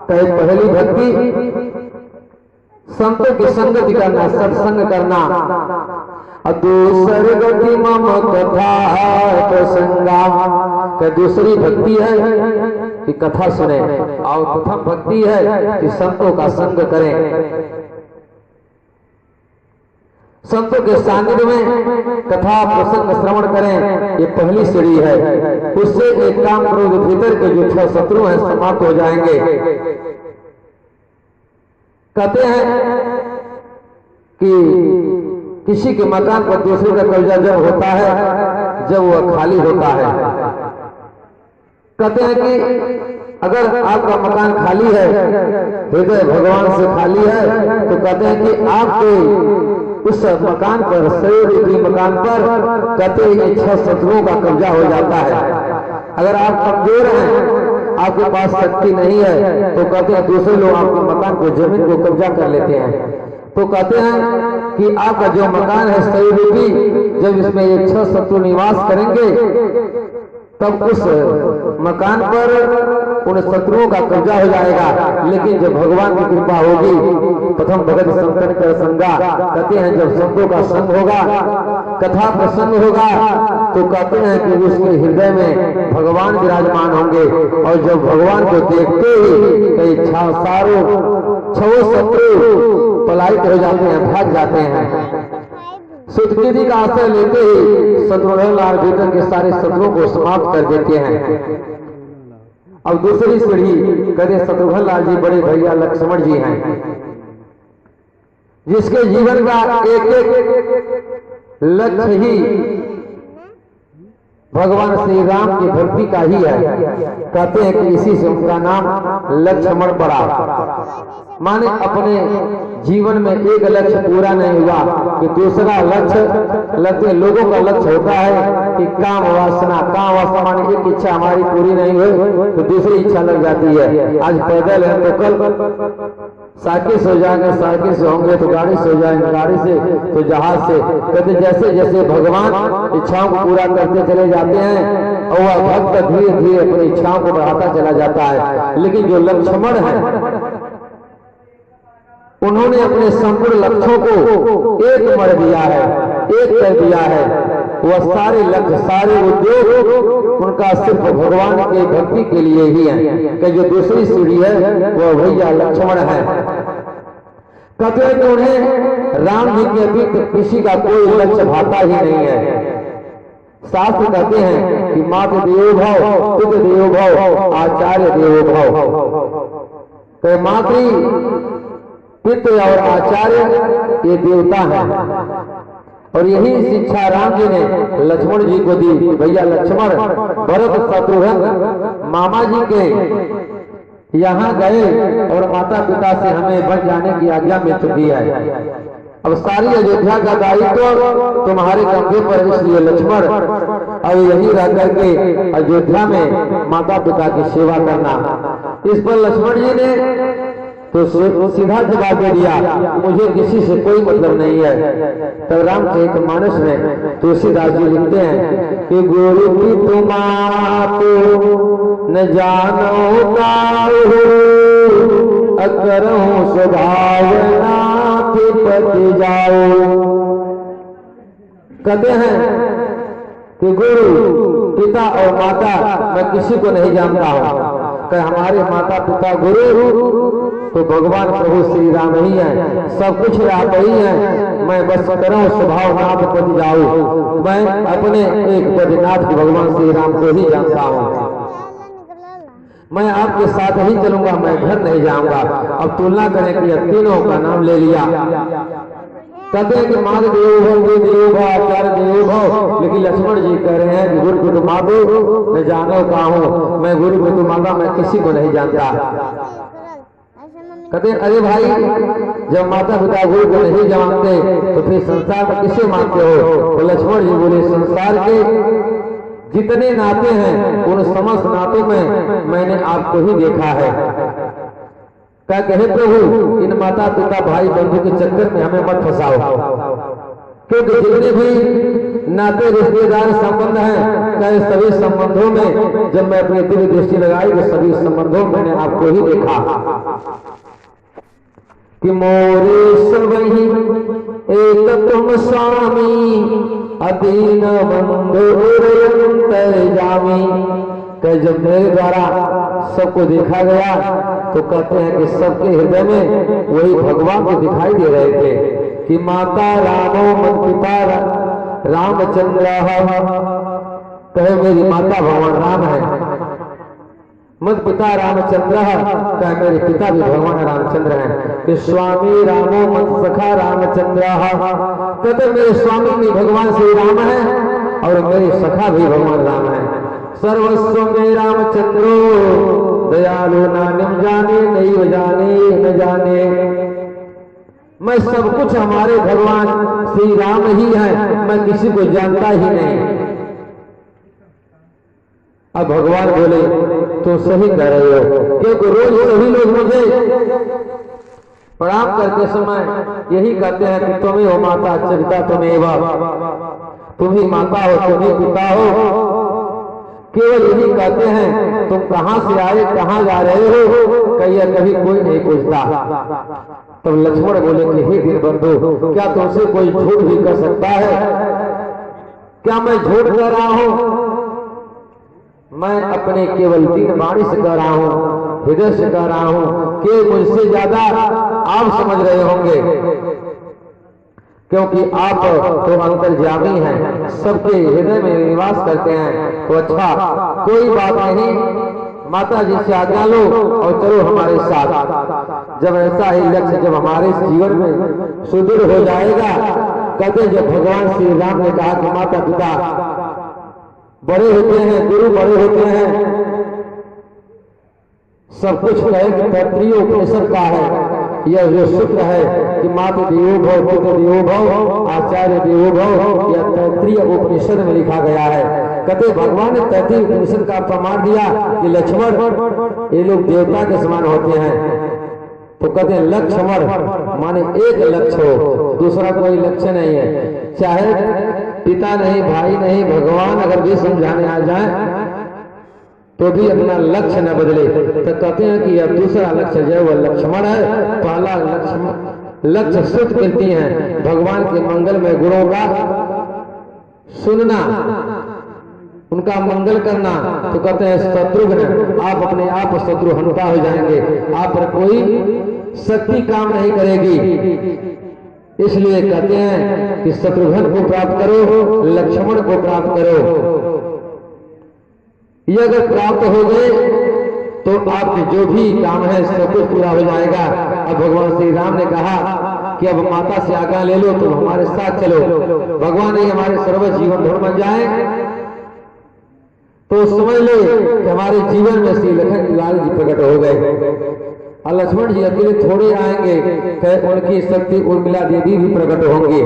कहे पहली भक्ति संतों की संगति करना, सत्संग करना। दूसरी गति मम कथा प्रसंगा, कि दूसरी भक्ति है कि कथा सुने, और प्रथम भक्ति है कि संतों का संग करें। संतों के सानिध्य में कथा प्रसंग श्रवण करें, ये पहली सीढ़ी है। उससे एक काम क्रोध भीतर के जो 6 शत्रु हैं समाप्त हो जाएंगे। कहते हैं कि किसी के मकान पर दूसरे का कब्जा जब होता है जब वह खाली होता है। कहते हैं कि अगर आपका मकान खाली है, हृदय भगवान से खाली है, तो कहते हैं कि आपके उस मकान पर, शरीर मकान पर, कहते हैं कि 6 शत्रुओं का कब्जा हो जाता है। अगर आप कमजोर हैं, आपके पास शक्ति नहीं है, तो कहते हैं दूसरे लोग आपके मकान को, जमीन को कब्जा कर लेते हैं। तो कहते हैं कि आपका जो मकान है शरीर रूपी, जब इसमें ये 6 शत्रु निवास करेंगे तब उस मकान पर उन शत्रुओं का कब्जा हो जाएगा। लेकिन जब भगवान की कृपा होगी, प्रथम भगत संतन कर संगा, कहते हैं जब संतों का संग होगा, कथा प्रसंग होगा, तो कहते हैं कि उसके हृदय में भगवान विराजमान होंगे। और जब भगवान को देखते ही कई सारों 6 शत्रु पलायित हो जाते हैं, भाग जाते हैं। सुकृति का आश्रय लेते ही शत्रुघ्न लाल भीतर के सारे शत्रुओं को समाप्त कर देते हैं। अब दूसरी सीढ़ी कहते शत्रुघ्न लाल जी बड़े भैया लक्ष्मण जी हैं, जिसके जीवन का एक एक लक्ष्य ही भगवान श्री राम की भक्ति का ही है। कहते हैं कि इसी से उनका नाम लक्ष्मण पड़ा। माने अपने जीवन में एक लक्ष्य पूरा नहीं हुआ कि दूसरा लक्ष्य लोगों का लक्ष्य होता है कि काम वासना माने एक इच्छा हमारी पूरी नहीं हुई तो दूसरी इच्छा लग जाती है। आज पैदल है तो कल साइकिल से हो जाएंगे, साइकिल से होंगे तो गाड़ी से हो जाएंगे, गाड़ी से तो जहाज से। कहते जैसे जैसे भगवान इच्छाओं को पूरा करते चले जाते हैं और वह भक्त धीरे धीरे अपनी इच्छाओं को बढ़ाता चला जाता है। लेकिन जो लक्ष्मण है उन्होंने अपने संपूर्ण लक्ष्यों को एक कर दिया है, एक कर दिया है। वह सारे लक्ष्य, सारे उद्योग उनका सिर्फ भगवान के भक्ति के लिए ही है। कि जो दूसरी सीढ़ी है वह भैया लक्ष्मण है। कहते हैं कि उन्हें राम जी के अतीत किसी का कोई लक्ष्य भाता ही नहीं है। शास्त्र कहते हैं कि मातृ देवो भव, पितृ देवो भव, आचार्य देवो भव। मातृ पितृ और आचार्य ये देवता हैं। और यही शिक्षा राम जी ने लक्ष्मण जी को दी कि भैया लक्ष्मण भरत शत्रुघ्न मामा जी के यहाँ गए और माता पिता से हमें बच जाने की आज्ञा मिल चुकी है। अब सारी अयोध्या का दायित्व तुम्हारे कंधे पर, इसलिए लक्ष्मण अब यही रह करके अयोध्या में माता पिता की सेवा करना। इस पर लक्ष्मण जी ने तो सीधा जवाब दे दिया, मुझे किसी से कोई मतलब नहीं है। तब रामचरितमानस में तुलसीदास जी लिखते हैं कि गुरु की तुम न जानो काहू, अकरहूं स्वभावना के पति जाओ। कहते हैं कि गुरु पिता और माता मैं किसी को नहीं जानता हूँ, कि हमारे माता पिता गुरु तो भगवान प्रभु श्री राम ही है, सब कुछ आप ही है। मैं बस करूं स्वभाव नाथ पति जाऊं, मैं अपने एक पतिनाथ भगवान श्री राम को ही जानता हूँ। मैं आपके साथ ही चलूंगा, मैं घर नहीं जाऊंगा। अब तुलना करें कि तीनों का नाम ले लिया। कहते हैं कि माद देव भव, देव भव, आचार्य देव भव, लेकिन लक्ष्मण जी कह रहे हैं कि गुरु को तुम मादो मैं जानो का हूँ, मैं गुरु को तुम मादा मैं किसी को नहीं जानता। कहते अरे भाई जब माता पिता गुरु को नहीं जानते तो फिर संसार में किसे मानते हो? तो लक्ष्मण जी बोले संसार के जितने नाते हैं उन समस्त नातों में मैंने आपको ही देखा है। क्या कहे प्रभु इन माता पिता भाई बंधु के चक्कर में हमें मत फंसाओ, क्योंकि जितने भी नाते रिश्तेदार संबंध हैं कहे सभी संबंधों में जब मैं अपनी दिव्य दृष्टि लगाई तो सभी संबंधों में मैंने आपको ही देखा कि मोरे सबही एक तुम स्वामी अधीन बंधु जामी। जब मेरे द्वारा सबको देखा गया तो कहते हैं कि सबके हृदय में वही भगवान को दिखाई दे रहे थे कि माता रामो मत पिता रामचंद्र, कहे मेरी माता भगवान राम है, मत पिता रामचंद्र, कहे मेरे पिता भी भगवान रामचंद्र हैं। कि स्वामी रामो मत सखा रामचंद्र, कहते मेरे स्वामी भी भगवान श्री राम है और मेरे सखा भी भगवान राम है। सर्वस्व में रामचंद्रो दयालु नानिम जाने नहीं जाने न जाने, मैं सब कुछ हमारे भगवान श्री राम ही है, मैं किसी को जानता ही नहीं। अब भगवान बोले तो सही कह रहे हो, क्योंकि रोज सभी लोग मुझे प्रणाम करते समय यही कहते हैं कि तुम्हें हो माता चरिता तुम्हें वह, तुम ही माता हो तुम ही पिता हो, केवल यही कहते हैं तुम कहां से आए कहां जा रहे हो, कहिए कभी कोई नहीं पूछता। तब तो लक्ष्मण बोले कि हे दीनबंधु क्या तुमसे कोई झूठ भी कर सकता है? क्या मैं झूठ कर रहा हूं? मैं अपने केवल तीन वाणी से कह रहा हूं, हृदय से कह रहा हूं कि मुझसे ज्यादा आप समझ रहे होंगे, क्योंकि आप तो अंतर्यामी हैं, सबके हृदय में निवास करते हैं। तो अच्छा कोई बात नहीं, माता जी से आज्ञा लो और चलो हमारे साथ। जब ऐसा ही लक्ष्य जब हमारे जीवन में सुदृढ़ हो जाएगा, कहते जब भगवान श्री राम ने कहा कि माता पिता बड़े होते हैं, गुरु बड़े होते हैं, सब कुछ कहे कि तैत्तिरीय उपनिषद का है यह जो सूत्र है कि माता देवो भव पितृ देवो भव आचार्य देवो भव, यह तैत्तिरीय उपनिषद में लिखा गया है। कहते भगवान ने तैत्तिरीय उपनिषद का प्रमाण दिया कि लक्ष्मण ये लोग देवता के समान होते हैं। तो कहते हैं लक्ष्मण माने एक लक्ष्य हो, दूसरा कोई लक्ष्य नहीं है। चाहे पिता नहीं भाई नहीं भगवान अगर भी समझाने आ जाए तो भी अपना लक्ष्य न बदले। तो कहते हैं कि यह दूसरा लक्ष्य जो वह लक्ष्मण है, पहला लक्ष्य स्तुति करती है भगवान के मंगलमय गुणों का सुनना, उनका मंगल करना। तो कहते हैं शत्रुघ्न आप अपने आप शत्रु हंता हो जाएंगे, आप पर कोई शक्ति काम नहीं करेगी, इसलिए कहते हैं कि शत्रुघ्न को प्राप्त करो, लक्ष्मण को प्राप्त करो। ये अगर प्राप्त हो गए तो आपके जो भी काम है सब कुछ पूरा हो जाएगा। अब भगवान श्री राम ने कहा कि अब माता से आज्ञा ले लो, तुम हमारे साथ चलो, भगवान ये हमारे सर्व जीवन धर्म बन जाए तो समझ लो कि हमारे जीवन में श्री लखन लाल जी प्रकट हो गए। और लक्ष्मण जी अकेले थोड़े आएंगे, कहे उनकी शक्ति उर्मिला देवी भी प्रकट होंगी।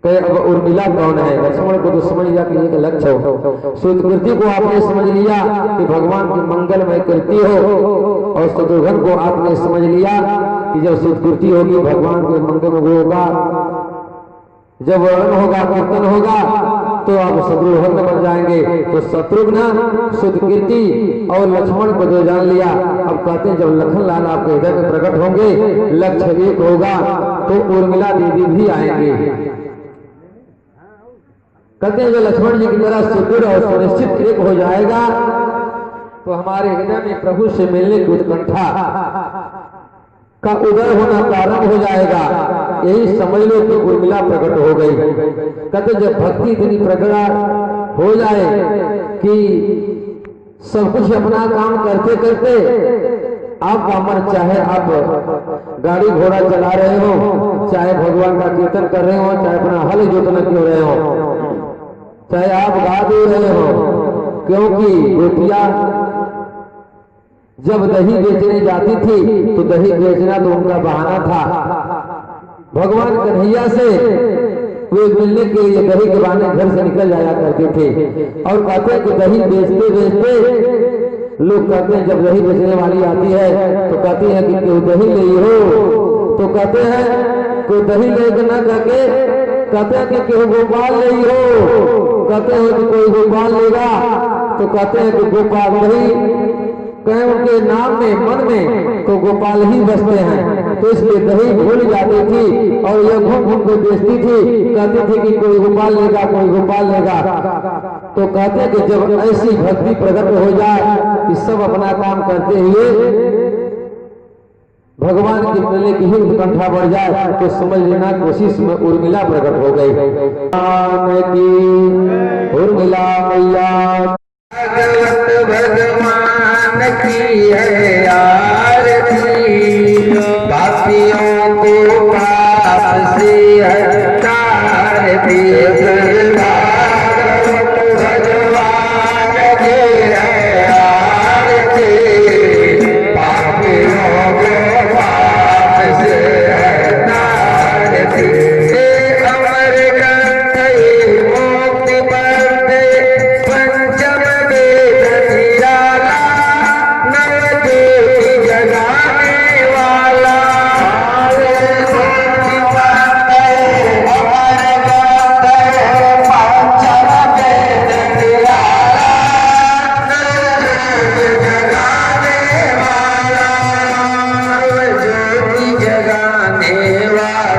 कहे अब उर्मिला कौन है? लक्ष्मण को तो समझ लिया कि एक लक्ष्य हो। सुकृति को आपने समझ लिया कि भगवान की मंगलमय कृति हो, और शत्रुघ्न को आपने समझ लिया कि जब सुकृति होगी भगवान के मंगल होगा, जब वर्णन होगा, कीर्तन होगा, तो आप शत्रुघ्न बन जाएंगे। तो शत्रुघ्न, सुकृति और लक्ष्मण को जो जान लिया, अब कहते हैं जब लखन लाल आपके हृदय में प्रकट होंगे, लक्ष्य एक होगा, तो उर्मिला देवी भी आएंगे। कहते हैं जो लक्ष्मण जी की तरह सुदृढ़ और सुनिश्चित एक हो जाएगा, तो हमारे हृदय में प्रभु से मिलने की उत्कंठा का उदय होना प्रारंभ हो जाएगा। यही समझ लो कि उर्मिला प्रकट हो गई। कहते जब भक्ति इतनी प्रकट हो जाए कि सब कुछ अपना काम करते करते आप अमर, चाहे आप गाड़ी घोड़ा चला रहे हो, चाहे भगवान का कीर्तन कर रहे हो, चाहे अपना हल जोतना क्यों रहे हो, चाहे आप गा दे रहे हो, क्योंकि गोपिया जब दही बेचने जाती थी तो दही बेचना तो उनका बहाना था। भगवान कन्हैया से वे मिलने के लिए दही के बहाने घर से निकल जाया करते थे। और कहते हैं कि दही बेचते बेचते लोग कहते हैं जब दही बेचने वाली आती है तो कहती है कि क्यों दही ले हो, तो कहते हैं कोई दही लेकर ना करके कहते हैं कि क्यों गोपाल ले हो, कहते हैं कि कोई गोपाल लेगा, तो कहते हैं कि गोपाल नहीं, कहे उनके नाम में मन में तो गोपाल ही बसते हैं। तो इसलिए दही भूल जाती थी और यह घूम घूम को बेचती थी, कहती थी कि कोई गोपाल लेगा, कोई गोपाल लेगा। तो कहते हैं कि जब ऐसी भक्ति प्रकट हो जाए कि सब अपना काम करते हुए भगवान के मिलने की ही उत्कंठा बढ़ जाए, तो समझ लेना कोशिश में उर्मिला प्रकट हो गई। उर्मिला मैया भगवान की है आरती, पापियों को पाप से हटारती, भगवान की है आरती, पापियों को पाप से हटारती, अमर कंठ मुक्ति बंदे पंचम जगाने वाला,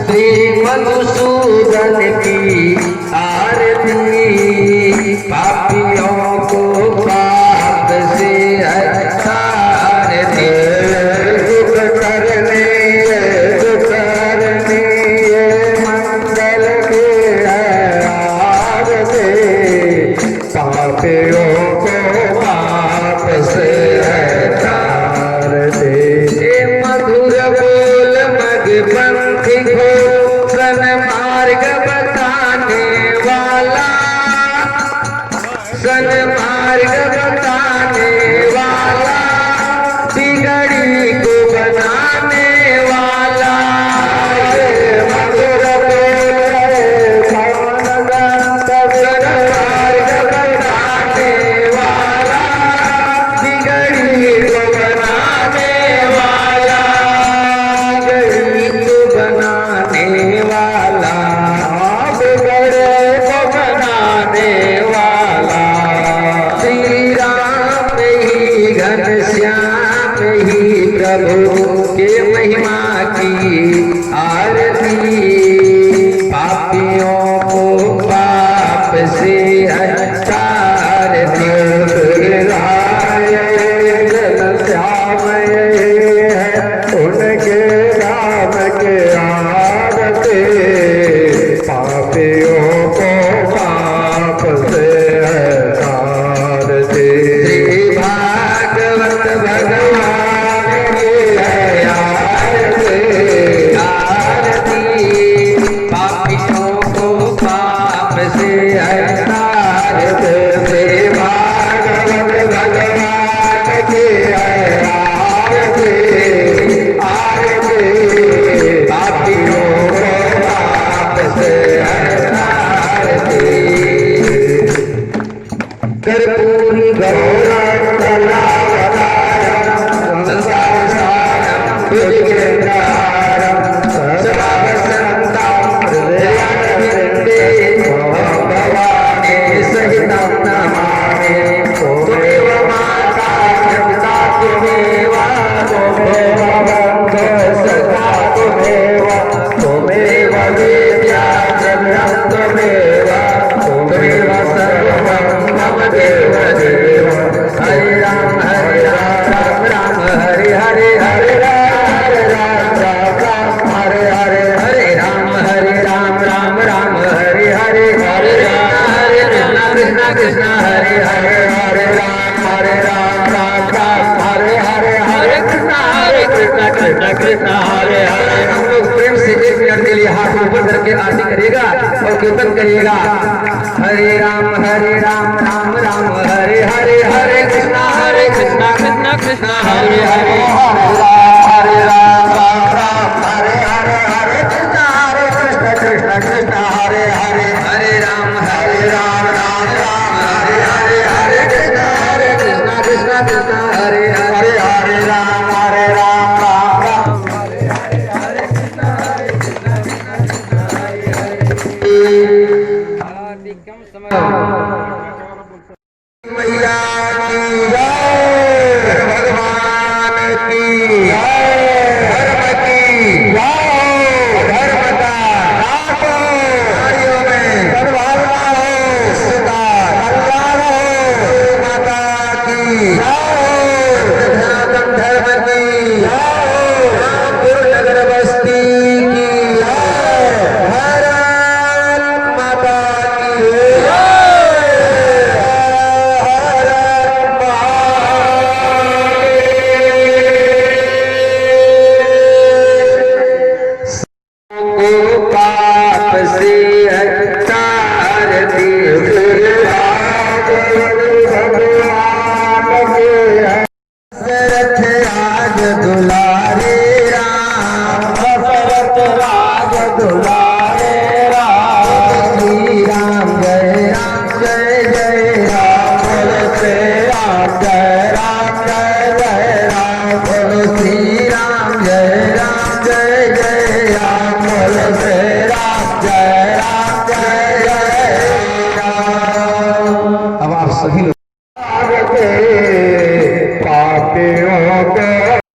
श्री मधुसूदन देखो सन्मार्ग बताने वाला, सन्मार्ग बताने वाला, बिगड़ी को बनाने वाला। मधुर सन्मार्ग बताने वाला, बिगड़ी को बनाने वाला, बिगड़ी को बनाने वाला, बिगड़े को बनाने वाला। श्री राम ही घनश्याम ही प्रभु के महिमा की आरती, पापियों को पाप से हटारती। श्याम है उनके राम के आरती, पापियों को पाप से हटारती। श्री भागवत भगवान की है आरती, आरती, पापियों को पाप से हटारती। श्री भागवत भगवान की है आरती, आरती, पापियों को पाप से हटारती। कर्पूरी गौरम कलावतारम संसारसारम भुजगेन्द्रहारम सदा वसन्तं हृदयारविन्दे भवानी सहितं नमामि। त्वमेव माता पिता त्वमेव त्वमेव बन्धुः सखा त्वमेव, त्वमेव विद्या द्रविणं त्वमेव, त्वमेव सर्वं मम देव देव। हरे राम राम राम हरे हरे, हरे राम राम हरे हरे, हरे राम राम राम हरे हरे, हरे राम कृष्ण कृष्ण हरे हरे, हरे राम राम हरे हरे, हरे कृष्ण कृष्ण कृष्ण हरे हरे। हम लोग प्रेम से 1 मिनट के लिए हाथ ऊपर करके आरती करेगा और कीर्तन करिएगा। हरे राम राम राम हरे हरे, हरे कृष्ण कृष्ण कृष्ण हरे हरे, हरे राम हरे हरे, हरे कृष्ण कृष्ण कृष्ण हरे हरे, हरे राम राम हरे हरे, हरे कृष्ण कृष्ण कृष्ण हरे हरे, हरे राम मैया की जय, भगवान की जय, धर्म की जय, धर्म का नाश हो, नारियों में सद्भावना हो, सदा कल्याण हो, माता की जय, सनातन धर्म की जय, रामपुर नगर बस्ती की जय, भारत माता की जय। पाप से हटारती, दशरथ राज दुलारे राम, दशरथ राज दुलारे राम, श्री राम जय जय राम, बोल श्री राम जय जय राम, बोल श्री राम जय जय राम, बोल श्री राम जय राम। अब आप सभी लोग पापियों को